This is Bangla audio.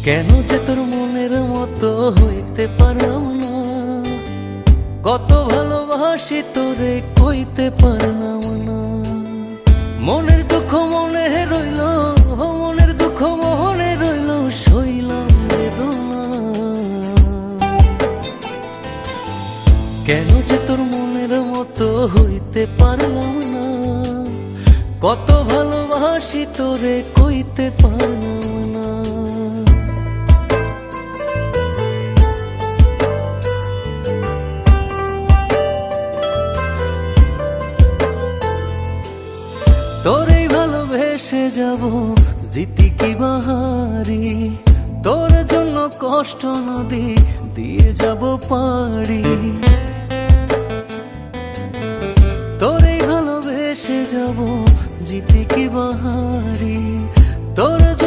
কেন যে তোর মনের মতো হইতে পারলাম না, কত ভালোবাসি তোরে কইতে পারলাম না। মনের দুঃখ মনে রইল, মনের দুঃখ মনে রইল, সইলাম বেদনা। কেন যে তোর মনের মতো হইতে পারলাম না, কত ভালোবাসি তোরে কইতে পারলাম না। তোরে ভালোবেসে যাব জিতি কি বাহারি, তোর জন্য কষ্ট নদী দিয়ে যাব পাড়ি। তোরে ভালোবেসে যাব জিতি কি বাহারি, তোর জন্য